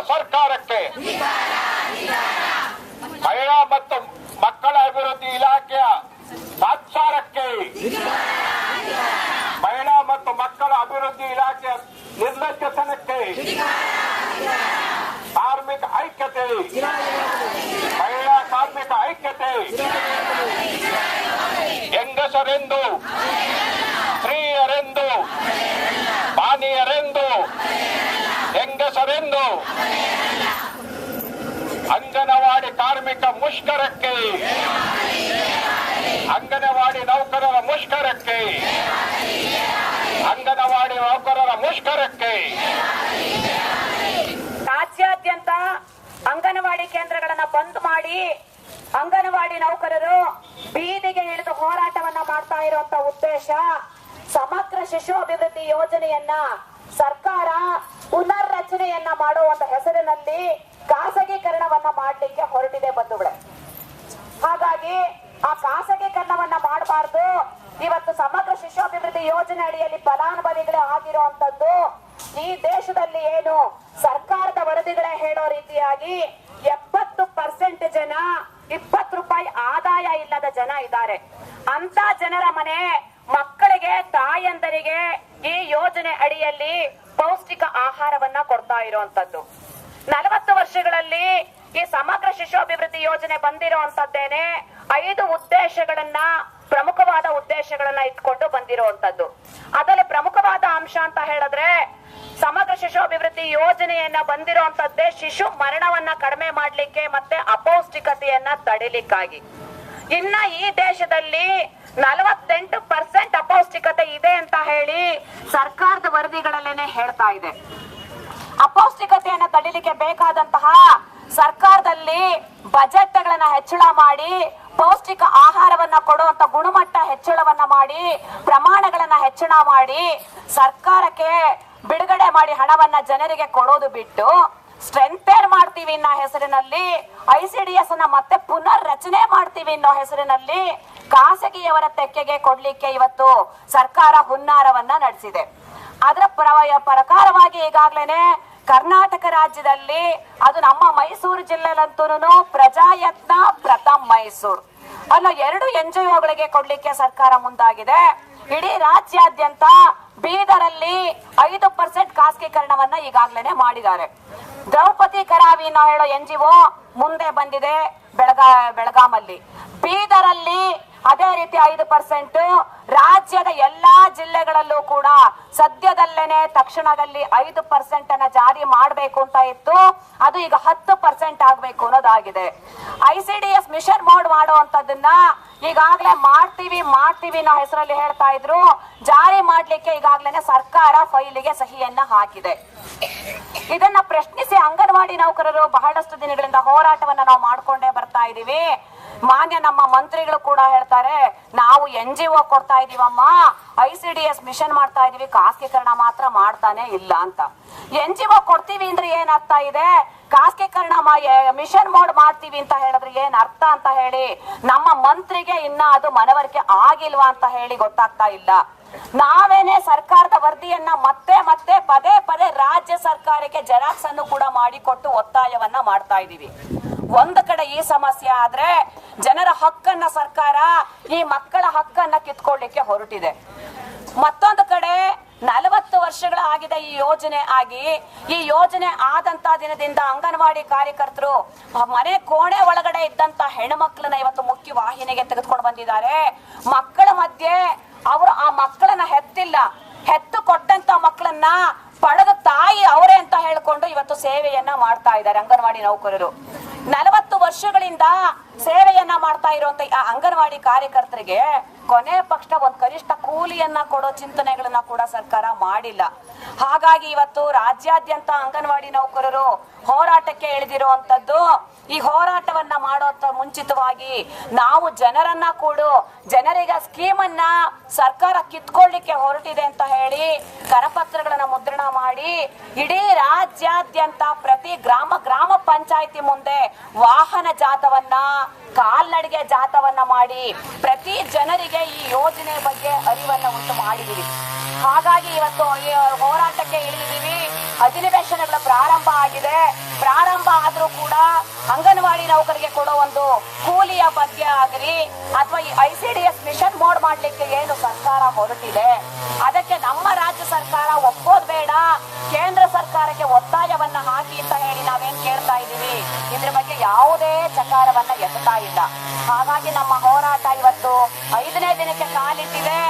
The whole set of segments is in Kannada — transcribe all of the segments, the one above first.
ಸರ್ಕಾರಕ್ಕೆ, ಮಹಿಳಾ ಮತ್ತು ಮಕ್ಕಳ ಅಭಿವೃದ್ಧಿ ಇಲಾಖೆಯ ತಾತ್ಸಾರಕ್ಕೆ, ಮಹಿಳಾ ಮತ್ತು ಮಕ್ಕಳ ಅಭಿವೃದ್ಧಿ ಇಲಾಖೆಯ ನಿರ್ಲಕ್ಷ್ಯತನಕ್ಕೆ, ಕಾರ್ಮಿಕ ಐಕ್ಯತೆ, ಮಹಿಳಾ ಕಾರ್ಮಿಕ ಐಕ್ಯತೆ, ಹೆಂಗಸರೆಂದು, ಸ್ತ್ರೀಯರೆಂದು, ಬಾನಿಯರೆಂದು, ಹೆಂಗಸರೆಂದು, ಅಂಗನವಾಡಿ ಕಾರ್ಮಿಕ ಮುಷ್ಕರಕ್ಕೆ, ಅಂಗನವಾಡಿ ನೌಕರರ ಮುಷ್ಕರಕ್ಕೆ, ಅಂಗನವಾಡಿ ನೌಕರರ ಮುಷ್ಕರಕ್ಕೆ. ರಾಜ್ಯಾದ್ಯಂತ ಅಂಗನವಾಡಿ ಕೇಂದ್ರಗಳನ್ನ ಬಂದ್ ಮಾಡಿ ಅಂಗನವಾಡಿ ನೌಕರರು ಬೀದಿಗೆ ಇಳಿದು ಹೋರಾಟವನ್ನ ಮಾಡ್ತಾ ಇರುವಂತ ಉದ್ದೇಶ, ಸಮಗ್ರ ಶಿಶು ಅಭಿವೃದ್ಧಿ ಯೋಜನೆಯನ್ನ ಸರ್ಕಾರ ಪುನರ್ರಚನೆಯನ್ನ ಮಾಡುವಂತ ಹೆಸರಿನಲ್ಲಿ ಖಾಸಗೀಕರಣವನ್ನ ಮಾಡಲಿಕ್ಕೆ ಹೊರಟಿದೆ ಬಂಧುಗಳೇ. ಹಾಗಾಗಿ ಆ ಖಾಸಗೀಕರಣವನ್ನ ಮಾಡಬಾರ್ದು. ಇವತ್ತು ಸಮಗ್ರ ಶಿಶು ಅಭಿವೃದ್ಧಿ ಯೋಜನೆ ಅಡಿಯಲ್ಲಿ ಫಲಾನುಭವಿಗಳೇ ಆಗಿರುವಂತದ್ದು ಈ ದೇಶದಲ್ಲಿ ಏನು ಸರ್ಕಾರದ ವರದಿಗಳೇ ಹೇಳೋ ರೀತಿಯಾಗಿ 70% ಜನ 20 ರೂಪಾಯಿ ಆದಾಯ ಇಲ್ಲದ ಜನ ಇದ್ದಾರೆ. ಅಂತ ಜನರ ಮನೆ ಮಕ್ಕಳಿಗೆ, ತಾಯಂದರಿಗೆ ಈ ಯೋಜನೆ ಅಡಿಯಲ್ಲಿ ಪೌಷ್ಟಿಕ ಆಹಾರವನ್ನ ಕೊಡ್ತಾ ಇರುವಂತದ್ದು. 40 ವರ್ಷಗಳಲ್ಲಿ ಈ ಸಮಗ್ರ ಶಿಶು ಅಭಿವೃದ್ಧಿ ಯೋಜನೆ ಬಂದಿರುವಂತದ್ದೇನೆ 5 ಉದ್ದೇಶಗಳನ್ನ, ಪ್ರಮುಖವಾದ ಉದ್ದೇಶಗಳನ್ನ ಇಟ್ಕೊಂಡು ಬಂದಿರುವಂತದ್ದು. ಅದರಲ್ಲಿ ಪ್ರಮುಖವಾದ ಅಂಶ ಅಂತ ಹೇಳಿದ್ರೆ ಸಮಗ್ರ ಶಿಶು ಅಭಿವೃದ್ಧಿ ಯೋಜನೆಯನ್ನ ಬಂದಿರುವಂತದ್ದೇ ಶಿಶು ಮರಣವನ್ನ ಕಡಿಮೆ ಮಾಡ್ಲಿಕ್ಕೆ ಮತ್ತೆ ಅಪೌಷ್ಟಿಕತೆಯನ್ನ ತಡಿಲಿಕ್ಕಾಗಿ. ಇನ್ನ ಈ ದೇಶದಲ್ಲಿ 48% ಅಪೌಷ್ಟಿಕತೆ ಇದೆ ಅಂತ ಹೇಳಿ ಸರ್ಕಾರದ ವರದಿಗಳಲ್ಲೇನೆ ಹೇಳ್ತಾ ಇದೆ. ಅಪೌಷ್ಟಿಕತೆಯನ್ನ ತಡಿಲಿಕ್ಕೆ ಬೇಕಾದಂತಹ ಸರ್ಕಾರದಲ್ಲಿ ಬಜೆಟ್ಗಳನ್ನ ಹೆಚ್ಚಳ ಮಾಡಿ, ಪೌಷ್ಟಿಕ ಆಹಾರವನ್ನ ಕೊಡುವಂತ ಗುಣಮಟ್ಟ ಹೆಚ್ಚಳವನ್ನ ಮಾಡಿ, ಪ್ರಮಾಣಗಳನ್ನ ಹೆಚ್ಚಳ ಮಾಡಿ, ಸರ್ಕಾರಕ್ಕೆ ಬಿಡುಗಡೆ ಮಾಡಿ ಹಣವನ್ನ ಜನರಿಗೆ ಕೊಡೋದು ಬಿಟ್ಟು ಸ್ಟ್ರೆಂಥೆನ್ ಮಾಡ್ತೀವಿ ಅನ್ನೋ ಹೆಸರಿನಲ್ಲಿ, ICDS ಅನ್ನ ಮತ್ತೆ ಪುನರ್ ರಚನೆ ಮಾಡ್ತೀವಿ ಅನ್ನೋ ಹೆಸರಿನಲ್ಲಿ ಖಾಸಗಿಯವರ ತೆಕ್ಕೆಗೆ ಕೊಡ್ಲಿಕ್ಕೆ ಇವತ್ತು ಸರ್ಕಾರ ಹುನ್ನಾರವನ್ನ ನಡೆಸಿದೆ. ಅದರ ಪ್ರಕಾರವಾಗಿ ಈಗಾಗಲೇ ಕರ್ನಾಟಕ ರಾಜ್ಯದಲ್ಲಿ, ಅದು ನಮ್ಮ ಮೈಸೂರು ಜಿಲ್ಲೆಲಂತೂ ಪ್ರಜಾಯತ್ನ ಪ್ರಥಮ್ ಮೈಸೂರು ಅನ್ನೋ 2 NGOಗಳಿಗೆ ಕೊಡ್ಲಿಕ್ಕೆ ಸರ್ಕಾರ ಮುಂದಾಗಿದೆ. ಇಡೀ ರಾಜ್ಯಾದ್ಯಂತ ಬೀದರಲ್ಲಿ 5% ಖಾಸಗೀಕರಣವನ್ನ ಈಗಾಗಲೇ ಮಾಡಿದ್ದಾರೆ. ದ್ರೌಪದಿ ಕರಾವಿ ಹೇಳೋ NGO ಮುಂದೆ ಬಂದಿದೆ ಬೆಳಗಾಮಲ್ಲಿ. ಬೀದರಲ್ಲಿ ಅದೇ ರೀತಿ 5%. ರಾಜ್ಯದ ಎಲ್ಲಾ ಜಿಲ್ಲೆಗಳಲ್ಲೂ ಕೂಡ ಸದ್ಯದಲ್ಲೇನೆ ತಕ್ಷಣದಲ್ಲಿ 5% ಅನ್ನ ಜಾರಿ ಮಾಡಬೇಕು ಅಂತ ಇತ್ತು. ಅದು ಈಗ 10% ಆಗ್ಬೇಕು ಅನ್ನೋದಾಗಿದೆ. ICDS ಮಿಷನ್ ಮೋಡ್ ಮಾಡುವಂತದನ್ನ ಈಗಾಗಲೇ ಮಾಡ್ತೀವಿ ಅನ್ನೋ ಹೆಸರಲ್ಲಿ ಹೇಳ್ತಾ ಇದ್ರು. ಜಾರಿ ಮಾಡ್ಲಿಕ್ಕೆ ಈಗಾಗಲೇ ಸರ್ಕಾರ ಫೈಲಿಗೆ ಸಹಿಯನ್ನ ಹಾಕಿದೆ. ಇದನ್ನ ಪ್ರಶ್ನಿಸಿ ಅಂಗನವಾಡಿ ನೌಕರರು ಬಹಳಷ್ಟು ದಿನಗಳಿಂದ ಹೋರಾಟವನ್ನ ನಾವು ಮಾಡ್ಕೊಂಡೇ ಬರ್ತಾ ಇದೀವಿ. ಮಾನ್ಯ ನಮ್ಮ ಮಂತ್ರಿಗಳು ಕೂಡ ಹೇಳ್ತಾರೆ, ನಾವು NGO ಕೊಡ್ತಾ ಇದೀವಮ್ಮ, ICDS ಮಿಷನ್ ಮಾಡ್ತಾ ಇದೀವಿ, ಖಾಸಗೀಕರಣ ಮಾತ್ರ ಮಾಡ್ತಾನೆ ಇಲ್ಲ ಅಂತ. NGO ಕೊಡ್ತೀವಿ ಅಂದ್ರೆ ಏನ್ ಅರ್ಥ ಇದೆ, ಖಾಸಗೀಕರಣ ಮಿಷನ್ ಮೋಡ್ ಮಾಡ್ತೀವಿ ಅಂತ ಹೇಳಿದ್ರೆ ಏನ್ ಅರ್ಥ ಅಂತ ಹೇಳಿ ನಮ್ಮ ಮಂತ್ರಿಗೆ ಇನ್ನ ಅದು ಮನವರಿಕೆ ಆಗಿಲ್ವಾ ಅಂತ ಹೇಳಿ ಗೊತ್ತಾಗ್ತಾ ಇಲ್ಲ. ನಾವೇನೆ ಸರ್ಕಾರದ ವರದಿಯನ್ನ ಮತ್ತೆ ಪದೇ ರಾಜ್ಯ ಸರ್ಕಾರಕ್ಕೆ ಜೆರಾಕ್ಸ್ ಅನ್ನು ಕೂಡ ಮಾಡಿಕೊಟ್ಟು ಒತ್ತಾಯವನ್ನ ಮಾಡ್ತಾ ಇದೀವಿ. ಒಂದು ಕಡೆ ಈ ಸಮಸ್ಯೆ ಆದ್ರೆ ಜನರ ಹಕ್ಕನ್ನ ಸರ್ಕಾರ ಈ ಮಕ್ಕಳ ಹಕ್ಕನ್ನ ಕಿತ್ಕೊಳ್ಳಿಕ್ಕೆ ಹೊರಟಿದೆ. ಮತ್ತೊಂದು ಕಡೆ 40 ವರ್ಷಗಳಾಗಿದೆ ಈ ಯೋಜನೆ ಆಗಿ. ಈ ಯೋಜನೆ ಆದಂತ ದಿನದಿಂದ ಅಂಗನವಾಡಿ ಕಾರ್ಯಕರ್ತರು ಮನೆ ಕೋಣೆ ಒಳಗಡೆ ಇದ್ದಂತ ಹೆಣ್ಮಕ್ಳನ್ನ ಇವತ್ತು ಮುಖ್ಯ ವಾಹಿನಿಗೆ ತೆಗೆದುಕೊಂಡು ಬಂದಿದ್ದಾರೆ. ಮಕ್ಕಳ ಮಧ್ಯೆ ಅವರು ಆ ಮಕ್ಕಳನ್ನ ಹೆತ್ತಿಲ್ಲ, ಹೆತ್ತು ಕೊಟ್ಟಂತ ಮಕ್ಕಳನ್ನ ಪಡೆದ ತಾಯಿ ಅವರೇ ಅಂತ ಹೇಳ್ಕೊಂಡು ಇವತ್ತು ಸೇವೆಯನ್ನ ಮಾಡ್ತಾ ಇದ್ದಾರೆ ಅಂಗನವಾಡಿ ನೌಕರರು. 40 ವರ್ಷಗಳಿಂದ ಸೇವೆಯನ್ನ ಮಾಡ್ತಾ ಇರುವಂತ ಆ ಅಂಗನವಾಡಿ ಕಾರ್ಯಕರ್ತರಿಗೆ ಕೊನೆ ಪಕ್ಷ ಒಂದು ಕನಿಷ್ಠ ಕೂಲಿಯನ್ನ ಕೊಡೋ ಚಿಂತನೆಗಳನ್ನ ಕೂಡ ಸರ್ಕಾರ ಮಾಡಿಲ್ಲ. ಹಾಗಾಗಿ ಇವತ್ತು ರಾಜ್ಯಾದ್ಯಂತ ಅಂಗನವಾಡಿ ನೌಕರರು ಹೋರಾಟಕ್ಕೆ ಇಳಿದಿರುವಂತದ್ದು. ಈ ಹೋರಾಟವನ್ನ ಮಾಡೋ ಮುಂಚಿತವಾಗಿ ನಾವು ಜನರನ್ನ ಕೂಡು, ಜನರಿಗೆ ಸ್ಕೀಮ್ ಅನ್ನ ಸರ್ಕಾರ ಕಿತ್ಕೊಳ್ಳಿಕ್ಕೆ ಹೊರಟಿದೆ ಅಂತ ಹೇಳಿ ಕರಪತ್ರಗಳನ್ನ ಮುದ್ರಣ ಮಾಡಿ ಇಡೀ ರಾಜ್ಯಾದ್ಯಂತ ಪ್ರತಿ ಗ್ರಾಮ ಪಂಚಾಯಿತಿ ಮುಂದೆ ವಾಹನ ಜಾಥವನ್ನ, ಕಾಲ್ನಡಿಗೆ ಜಾಥವನ್ನ ಮಾಡಿ ಪ್ರತಿ ಜನರಿಗೆ ಈ ಯೋಜನೆ ಬಗ್ಗೆ ಅರಿವನ್ನ ಉಂಟು ಮಾಡಿದೀವಿ. ಹಾಗಾಗಿ ಇವತ್ತು ಈ ಹೋರಾಟಕ್ಕೆ ಇಳಿದಿದ್ದೀವಿ. ಅಧಿವೇಶನಗಳ ಪ್ರಾರಂಭ ಆಗಿದೆ. ಪ್ರಾರಂಭ ಆದ್ರೂ ಕೂಡ ಅಂಗನವಾಡಿ ನೌಕರಿಗೆ ಕೊಡೋ ಒಂದು ಕೂಲಿಯ ಬಗ್ಗೆ ಆಗಲಿ ಅಥವಾ ಈ ICDS ಮಿಷನ್ ಮೋಡ್ ಮಾಡ್ಲಿಕ್ಕೆ ಏನು ಸರ್ಕಾರ ಹೊರಟಿದೆ ಅದಕ್ಕೆ ನಮ್ಮ ರಾಜ್ಯ ಸರ್ಕಾರ ಒಪ್ಪೋದ್ ಬೇಡ, ಕೇಂದ್ರ ಸರ್ಕಾರಕ್ಕೆ ಒತ್ತಾಯವನ್ನ ಹಾಕಿ ಅಂತ ಹೇಳಿ ನಾವೇನ್ ಕೇಳ್ತಾ ಇದೀವಿ. ಇದ್ರ ಬಗ್ಗೆ ಯಾವುದೇ ಚಕಾರವನ್ನ ಎತ್ತುತ್ತಾ ಇಲ್ಲ. ಹಾಗಾಗಿ ನಮ್ಮ ಹೋರಾಟ ಇವತ್ತು 5ನೇ ದಿನಕ್ಕೆ ಕಾಲಿಟ್ಟಿದೆ.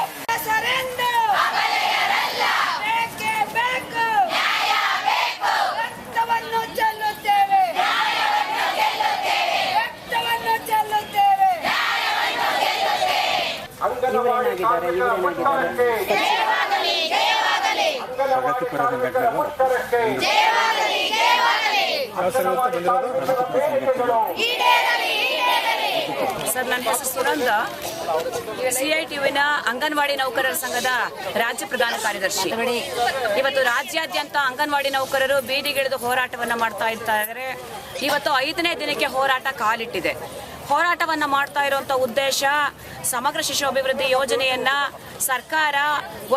ಪ್ರಗತಿಪರ ಸಂಘಟನೆಗಳು ಸರ್, ನನ್ನ ಹೆಸರು ಸುನಂದ, CITUವಿನ ಅಂಗನವಾಡಿ ನೌಕರರ ಸಂಘದ ರಾಜ್ಯ ಪ್ರಧಾನ ಕಾರ್ಯದರ್ಶಿ. ಇವತ್ತು ರಾಜ್ಯಾದ್ಯಂತ ಅಂಗನವಾಡಿ ನೌಕರರು ಬೀದಿಗಿಳಿದು ಹೋರಾಟವನ್ನ ಮಾಡ್ತಾ ಇದ್ದಾರೆ. ಇವತ್ತು 5ನೇ ದಿನಕ್ಕೆ ಹೋರಾಟ ಕಾಲಿಟ್ಟಿದೆ. ಹೋರಾಟವನ್ನ ಮಾಡ್ತಾ ಇರುವಂತ ಉದ್ದೇಶ ಸಮಗ್ರ ಶಿಶು ಅಭಿವೃದ್ಧಿ ಯೋಜನೆಯನ್ನ ಸರ್ಕಾರ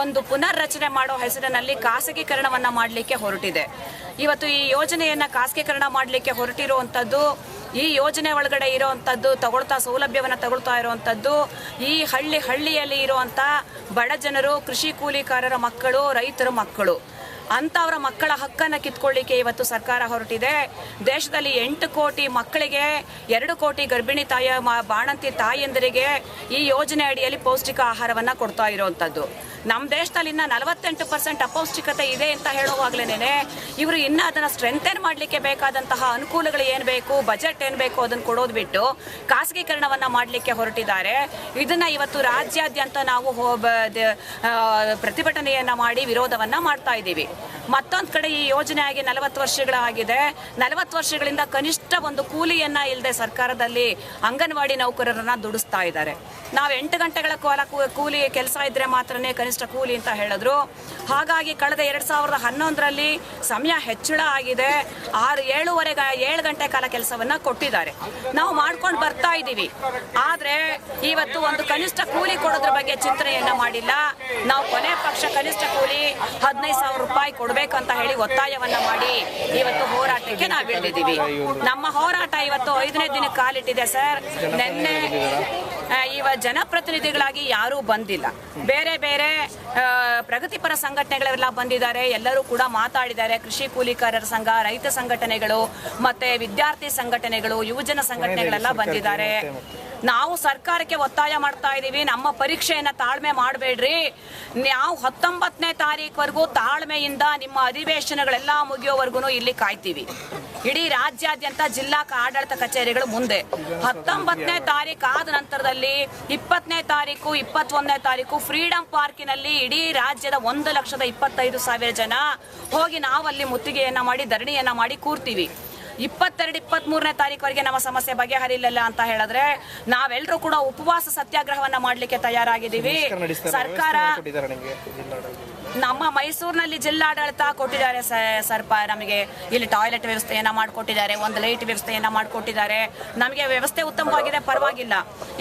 ಒಂದು ಪುನರ್ರಚನೆ ಮಾಡೋ ಹೆಸರಿನಲ್ಲಿ ಖಾಸಗೀಕರಣವನ್ನ ಮಾಡಲಿಕ್ಕೆ ಹೊರಟಿದೆ. ಇವತ್ತು ಈ ಯೋಜನೆಯನ್ನ ಖಾಸಗೀಕರಣ ಮಾಡಲಿಕ್ಕೆ ಹೊರಟಿರುವಂತದ್ದು, ಈ ಯೋಜನೆ ಒಳಗಡೆ ಇರುವಂತದ್ದು ಸೌಲಭ್ಯವನ್ನು ತಗೊಳ್ತಾ ಇರುವಂತದ್ದು ಈ ಹಳ್ಳಿಯಲ್ಲಿ ಇರುವಂತ ಬಡ ಜನರು, ಕೃಷಿ ಕೂಲಿಕಾರರ ಮಕ್ಕಳು, ರೈತರ ಮಕ್ಕಳು ಅಂತವರ ಮಕ್ಕಳ ಹಕ್ಕನ್ನು ಕಿತ್ಕೊಳ್ಳಿಕ್ಕೆ ಇವತ್ತು ಸರ್ಕಾರ ಹೊರಟಿದೆ. ದೇಶದಲ್ಲಿ 8 ಕೋಟಿ ಮಕ್ಕಳಿಗೆ, 2 ಕೋಟಿ ಗರ್ಭಿಣಿ ಬಾಣಂತಿ ತಾಯಂದಿರಿಗೆ ಈ ಯೋಜನೆ ಅಡಿಯಲ್ಲಿ ಪೌಷ್ಟಿಕ ಆಹಾರವನ್ನ ಕೊಡ್ತಾ ಇರುವಂತದ್ದು. ನಮ್ಮ ದೇಶದಲ್ಲಿ ಇನ್ನ 48% ಅಪೌಷ್ಟಿಕತೆ ಇದೆ ಅಂತ ಹೇಳುವಾಗ್ಲೇನೆ ಇವರು ಇನ್ನ ಅದನ್ನ ಸ್ಟ್ರೆಂಥೆನ್ ಮಾಡ್ಲಿಕ್ಕೆ ಬೇಕಾದಂತಹ ಅನುಕೂಲಗಳು ಏನ್ ಬೇಕು, ಬಜೆಟ್ ಏನ್ ಬೇಕು ಅದನ್ನ ಕೊಡೋದು ಬಿಟ್ಟು ಖಾಸಗೀಕರಣವನ್ನ ಮಾಡ್ಲಿಕ್ಕೆ ಹೊರಟಿದ್ದಾರೆ. ಇದನ್ನ ಇವತ್ತು ರಾಜ್ಯಾದ್ಯಂತ ನಾವು ಪ್ರತಿಭಟನೆಯನ್ನ ಮಾಡಿ ವಿರೋಧವನ್ನ ಮಾಡ್ತಾ ಇದ್ದೀವಿ. ಮತ್ತೊಂದು ಕಡೆ ಈ ಯೋಜನೆ ಆಗಿ 40 ವರ್ಷಗಳಾಗಿದೆ. 40 ವರ್ಷಗಳಿಂದ ಕನಿಷ್ಠ ಒಂದು ಕೂಲಿಯನ್ನ ಇಲ್ಲದೆ ಸರ್ಕಾರದಲ್ಲಿ ಅಂಗನವಾಡಿ ನೌಕರರನ್ನ ದುಡಿಸ್ತಾ ಇದ್ದಾರೆ. ನಾವು 8 ಗಂಟೆಗಳ ಕೂಲಿ ಕೆಲಸ ಇದ್ರೆ ಮಾತ್ರನೇ ಕನಿಷ್ಠ ಕೂಲಿ ಅಂತ ಹೇಳಿದ್ರು. ಹಾಗಾಗಿ ಕಳೆದ 2011ರಲ್ಲಿ ಸಮಯ ಹೆಚ್ಚಳ ಆಗಿದೆ. 7 ಗಂಟೆ ಕಾಲ ಕೆಲಸವನ್ನ ಕೊಟ್ಟಿದ್ದಾರೆ. ನಾವು ಮಾಡ್ಕೊಂಡು ಬರ್ತಾ ಇದ್ದೀವಿ. ಆದ್ರೆ ಇವತ್ತು ಒಂದು ಕನಿಷ್ಠ ಕೂಲಿ ಕೊಡೋದ್ರ ಬಗ್ಗೆ ಚಿಂತನೆಯನ್ನ ಮಾಡಿಲ್ಲ. ನಾವು ಕೊನೆ ಪಕ್ಷ ಕನಿಷ್ಠ ಕೂಲಿ 15,000 ರೂಪಾಯಿ ಕೊಡ್ಬೇಕಂತ ಹೇಳಿ ಒತ್ತಾಯವನ್ನ ಮಾಡಿ ಇವತ್ತು ಹೋರಾಟಕ್ಕೆ ನಾವು ಇಳಿದಿದ್ದೀವಿ. ನಮ್ಮ ಹೋರಾಟ ಇವತ್ತು 5ನೇ ದಿನಕ್ಕೆ ಕಾಲಿಟ್ಟಿದೆ ಸರ್. ನಿನ್ನೆ ಜನಪ್ರತಿನಿಧಿಗಳಾಗಿ ಯಾರೂ ಬಂದಿಲ್ಲ. ಬೇರೆ ಬೇರೆ ಪ್ರಗತಿಪರ ಸಂಘಟನೆಗಳೆಲ್ಲ ಬಂದಿದ್ದಾರೆ. ಎಲ್ಲರೂ ಕೂಡ ಮಾತಾಡಿದ್ದಾರೆ. ಕೃಷಿ ಕೂಲಿಕಾರರ ಸಂಘ, ರೈತ ಸಂಘಟನೆಗಳು, ಮತ್ತೆ ವಿದ್ಯಾರ್ಥಿ ಸಂಘಟನೆಗಳು, ಯುವಜನ ಸಂಘಟನೆಗಳೆಲ್ಲ ಬಂದಿದ್ದಾರೆ. ನಾವು ಸರ್ಕಾರಕ್ಕೆ ಒತ್ತಾಯ ಮಾಡ್ತಾ ಇದೀವಿ, ನಮ್ಮ ಪರೀಕ್ಷೆಯನ್ನ ತಾಳ್ಮೆ ಮಾಡಬೇಡ್ರಿ. ನಾವು 19ನೇ ತಾರೀಕುವರೆಗೂ ತಾಳ್ಮೆಯಿಂದ ನಿಮ್ಮ ಅಧಿವೇಶನಗಳೆಲ್ಲ ಮುಗಿಯೋವರೆಗೂ ಇಲ್ಲಿ ಕಾಯ್ತೀವಿ. ಇಡೀ ರಾಜ್ಯಾದ್ಯಂತ ಜಿಲ್ಲಾ ಆಡಳಿತ ಕಚೇರಿಗಳು ಮುಂದೆ 19ನೇ ತಾರೀಕು ಆದ ನಂತರದಲ್ಲಿ 20ನೇ ತಾರೀಕು, 21ನೇ ತಾರೀಕು ಫ್ರೀಡಂ ಪಾರ್ಕಿನಲ್ಲಿ ಇಡೀ ರಾಜ್ಯದ 1,25,000 ಜನ ಹೋಗಿ ನಾವಲ್ಲಿ ಮುತ್ತಿಗೆಯನ್ನ ಮಾಡಿ ಧರಣಿಯನ್ನ ಮಾಡಿ ಕೂರ್ತೀವಿ. 22, 23ನೇ ತಾರೀಕುವರೆಗೆ ನಮ್ಮ ಸಮಸ್ಯೆ ಬಗೆಹರಿಲಿಲ್ಲ ಅಂತ ಹೇಳಿದ್ರೆ ನಾವೆಲ್ಲರೂ ಕೂಡ ಉಪವಾಸ ಸತ್ಯಾಗ್ರಹವನ್ನ ಮಾಡ್ಲಿಕ್ಕೆ ತಯಾರಾಗಿದ್ದೀವಿ. ಸರ್ಕಾರ ನಮ್ಮ ಮೈಸೂರಿನಲ್ಲಿ ಜಿಲ್ಲಾಡಳಿತ ಕೊಟ್ಟಿದ್ದಾರೆ ನಮಗೆ ಇಲ್ಲಿ ಟಾಯ್ಲೆಟ್ ವ್ಯವಸ್ಥೆಯನ್ನ ಮಾಡಿಕೊಟ್ಟಿದ್ದಾರೆ, ಒಂದು ಲೈಟ್ ವ್ಯವಸ್ಥೆಯನ್ನ ಮಾಡಿಕೊಟ್ಟಿದ್ದಾರೆ. ನಮಗೆ ವ್ಯವಸ್ಥೆ ಉತ್ತಮವಾಗಿದೆ, ಪರವಾಗಿಲ್ಲ.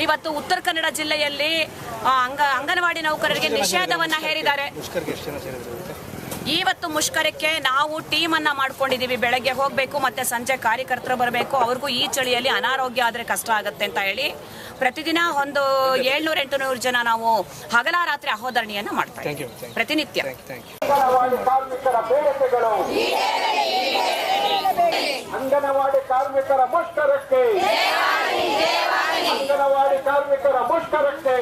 ಇವತ್ತು ಉತ್ತರ ಕನ್ನಡ ಜಿಲ್ಲೆಯಲ್ಲಿ ಅಂಗನವಾಡಿ ನೌಕರರಿಗೆ ನಿಷೇಧವನ್ನ ಹೇರಿದ್ದಾರೆ. ಇವತ್ತು ಮುಷ್ಕರಕ್ಕೆ ನಾವು ಟೀಮ್ ಅನ್ನ ಮಾಡ್ಕೊಂಡಿದೀವಿ. ಬೆಳಗ್ಗೆ ಹೋಗ್ಬೇಕು, ಮತ್ತೆ ಸಂಜೆ ಕಾರ್ಯಕರ್ತರು ಬರಬೇಕು. ಅವ್ರಿಗೂ ಈ ಚಳಿಯಲ್ಲಿ ಅನಾರೋಗ್ಯ ಆದ್ರೆ ಕಷ್ಟ ಆಗುತ್ತೆ ಅಂತ ಹೇಳಿ ಪ್ರತಿದಿನ ಒಂದು 700-800 ಜನ ನಾವು ಹಗಲ ರಾತ್ರಿ ಅಹೋಧರಣಿಯನ್ನ ಮಾಡ್ತಾ ಇದ್ದೀವಿ ಪ್ರತಿನಿತ್ಯ. ಅಂಗನವಾಡಿ ಕಾರ್ಮಿಕರ ಮುಷ್ಕರಕ್ಕೆ, ಅಂಗನವಾಡಿ ಕಾರ್ಮಿಕರ ಮುಷ್ಕರಕ್ಕೆ,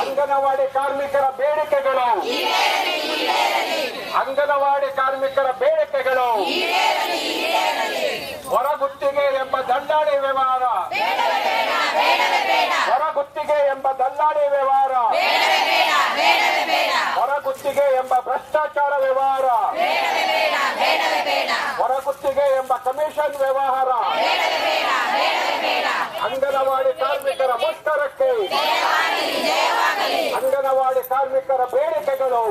ಅಂಗನವಾಡಿ ಕಾರ್ಮಿಕರ ಬೇಡಿಕೆಗಳು, ಅಂಗನವಾಡಿ ಕಾರ್ಮಿಕರ ಬೇಡಿಕೆಗಳು, ಹೊರಗುತ್ತಿಗೆ ಎಂಬ ದಲ್ಲಾಳಿ ವ್ಯವಹಾರ, ಹೊರಗುತ್ತಿಗೆ ಎಂಬ ದಲ್ಲಾಳಿ ವ್ಯವಹಾರ, ಹೊರಗುತ್ತಿಗೆ ಎಂಬ ಭ್ರಷ್ಟಾಚಾರ ವ್ಯವಹಾರ, ಹೊರಗುತ್ತಿಗೆ ಎಂಬ ಕಮಿಷನ್ ವ್ಯವಹಾರ, ಅಂಗನವಾಡಿ ಕಾರ್ಮಿಕರ ಮುಷ್ಕರಕ್ಕೆ, ಅಂಗನವಾಡಿ ಕಾರ್ಮಿಕರ ಬೇಡಿಕೆಗಳು,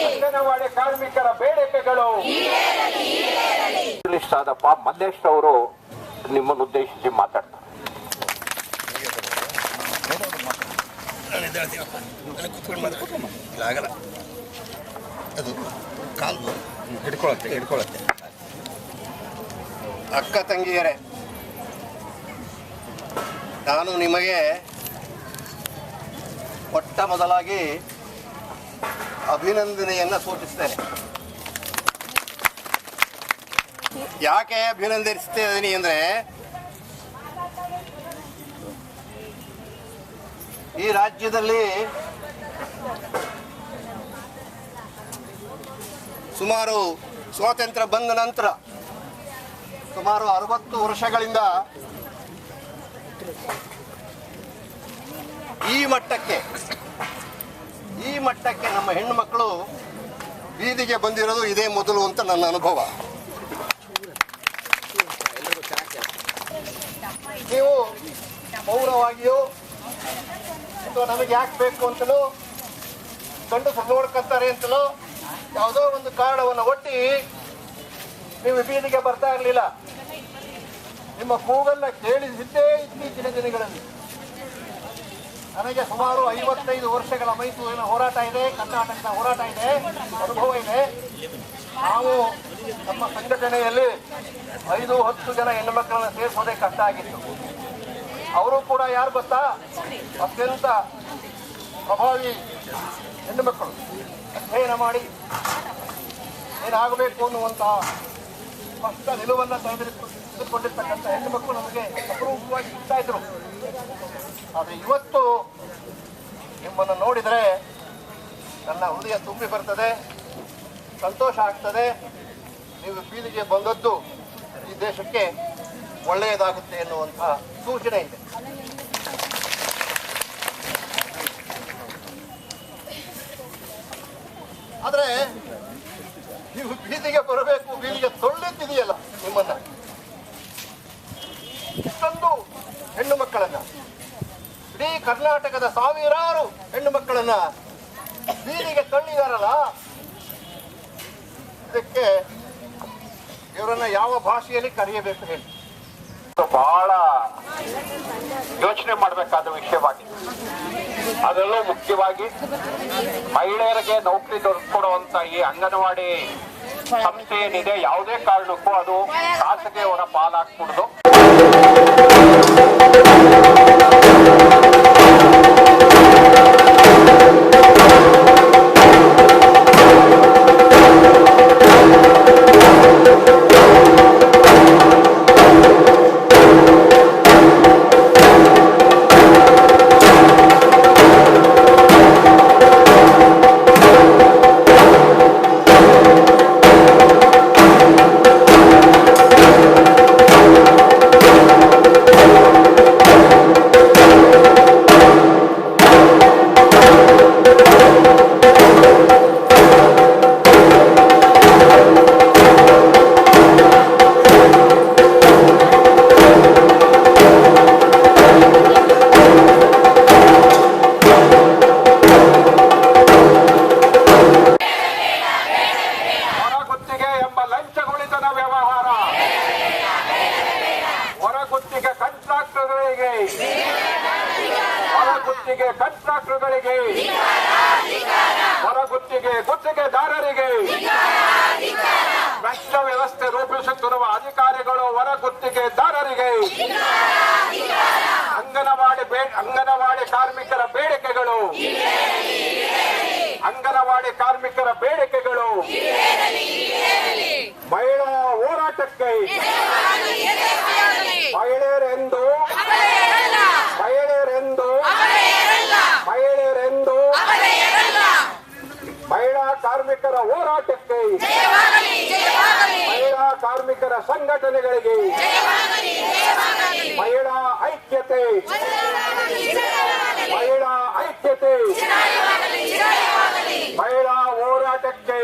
ಅಂಗನವಾಡಿ ಕಾರ್ಮಿಕರ ಬೇಡಿಕೆಗಳು. ಆದಪ್ಪ ಮಲ್ಲೇಶ್ ಅವರು ನಿಮ್ಮನ್ನು ಉದ್ದೇಶಿಸಿ ಮಾತಾಡ್ತಾರೆ. ಅದು ಕಾಲು ಹಿಡ್ಕೊಳತ್ತೆ. ಅಕ್ಕ ತಂಗಿಯರೇ, ನಾನು ನಿಮಗೆ ಮೊಟ್ಟ ಮೊದಲಾಗಿ ಅಭಿನಂದನೆಯನ್ನು ಸೂಚಿಸ್ತೇನೆ. ಯಾಕೆ ಅಭಿನಂದಿಸ್ತಿದ್ದೀನಿ ಅಂದರೆ, ಈ ರಾಜ್ಯದಲ್ಲಿ ಸುಮಾರು ಸ್ವಾತಂತ್ರ್ಯ ಬಂದ ನಂತರ ಸುಮಾರು 60 ವರ್ಷಗಳಿಂದ ಈ ಮಟ್ಟಕ್ಕೆ ನಮ್ಮ ಹೆಣ್ಣು ಮಕ್ಕಳು ಬೀದಿಗೆ ಬಂದಿರೋದು ಇದೇ ಮೊದಲು ಅಂತ ನನ್ನ ಅನುಭವ. ನೀವು ಮೌನವಾಗಿಯೋ ಅಥವಾ ನಮಗೆ ಯಾಕೆ ಬೇಕು ಅಂತಲೋ, ಗಂಡಸರು ನೋಡ್ಕೊತಾರೆ ಅಂತಲೋ ಯಾವುದೋ ಒಂದು ಕಾರಣವನ್ನು ಒಟ್ಟಿ ನೀವು ಬೀದಿಗೆ ಬರ್ತಾ ಇರಲಿಲ್ಲ. ನಿಮ್ಮ ಕೂಗನ್ನ ಕೇಳಿಸಿದ್ದೇ ಇತ್ತೀಚಿನ ದಿನಗಳಲ್ಲಿ. ನನಗೆ ಸುಮಾರು 55 ವರ್ಷಗಳ ಮೈಸೂರಿನ ಹೋರಾಟ ಇದೆ, ಕರ್ನಾಟಕದ ಹೋರಾಟ ಇದೆ, ಅನುಭವ ಇದೆ. ನಾವು ನಮ್ಮ ಸಂಘಟನೆಯಲ್ಲಿ 5-10 ಜನ ಹೆಣ್ಣು ಮಕ್ಕಳನ್ನು ಸೇರಿಸೋದೇ ಕಷ್ಟ ಆಗಿತ್ತು. ಅವರು ಕೂಡ ಯಾರು ಗೊತ್ತಾ, ಅತ್ಯಂತ ಪ್ರಭಾವಿ ಹೆಣ್ಣು ಮಕ್ಕಳು. ಅಧ್ಯಯನ ಮಾಡಿ ಏನಾಗಬೇಕು ಅನ್ನುವಂತಹ ಸ್ಪಷ್ಟ ನಿಲುವನ್ನು ತೆಗೆದುಕೊಂಡಿರ್ತಕ್ಕಂಥ ಹೆಣ್ಣು ಮಕ್ಕಳು ನಮಗೆ ಅಪರೂಪವಾಗಿ ಸಿಗ್ತಾ ಇದ್ರು. ಆದರೆ ಇವತ್ತು ನಿಮ್ಮನ್ನು ನೋಡಿದರೆ ನನ್ನ ಹೃದಯ ತುಂಬಿ ಬರ್ತದೆ, ಸಂತೋಷ ಆಗ್ತದೆ. ನೀವು ಬೀದಿಗೆ ಬಂದದ್ದು ಈ ದೇಶಕ್ಕೆ ಒಳ್ಳೆಯದಾಗುತ್ತೆ ಎನ್ನುವಂತಹ ಸೂಚನೆ ಇದೆ. ಆದರೆ ನೀವು ಬೀದಿಗೆ ಬರಬೇಕು, ಬೀದಿಗೆ ತೊಳ್ಳಿದ್ದಿದೆಯಲ್ಲ ನಿಮ್ಮನ್ನ, ಇಷ್ಟೊಂದು ಹೆಣ್ಣು ಮಕ್ಕಳನ್ನ, ಇಡೀ ಕರ್ನಾಟಕದ ಸಾವಿರಾರು ಹೆಣ್ಣು ಮಕ್ಕಳನ್ನ ಬೀದಿಗೆ ತಳ್ಳಿದಾರಲ್ಲ, ಇದಕ್ಕೆ ಇವರನ್ನ ಯಾವ ಭಾಷೆಯಲ್ಲಿ ಕರೆಯಬೇಕು ಹೇಳಿ? ಬಹಳ ಯೋಚನೆ ಮಾಡಬೇಕಾದ ವಿಷಯವಾಗಿದೆ. ಅದರಲ್ಲೂ ಮುಖ್ಯವಾಗಿ ಮಹಿಳೆಯರಿಗೆ ನೌಕರಿ ದೊರಕಿಕೊಡುವಂತ ಈ ಅಂಗನವಾಡಿ ಸಂಸ್ಥೆ ಏನಿದೆ, ಯಾವುದೇ ಕಾರಣಕ್ಕೂ ಅದು ಖಾಸಗಿಯವರ ಪಾಲಾಗ್ಬಿಡುದು. ಕಾಂಟ್ರಾಕ್ಟರ್ಗಳಿಗೆ, ಗುತ್ತಿಗೆದಾರರಿಗೆ, ಭ್ರಷ್ಟ ವ್ಯವಸ್ಥೆ ರೂಪಿಸುತ್ತಿರುವ ಅಧಿಕಾರಿಗಳು, ಹೊರ ಗುತ್ತಿಗೆದಾರರಿಗೆ, ಅಂಗನವಾಡಿ ಕಾರ್ಮಿಕರ ಬೇಡಿಕೆಗಳು, ಮಹಿಳಾ ಹೋರಾಟಕ್ಕೆ ಮಹಿಳೆಯರೆಂದು ಮಹಿಳಾ ಕಾರ್ಮಿಕರ ಹೋರಾಟಕ್ಕೆ, ಮಹಿಳಾ ಕಾರ್ಮಿಕರ ಸಂಘಟನೆಗಳಿಗೆ, ಮಹಿಳಾ ಐಕ್ಯತೆ, ಮಹಿಳಾ ಹೋರಾಟಕ್ಕೆ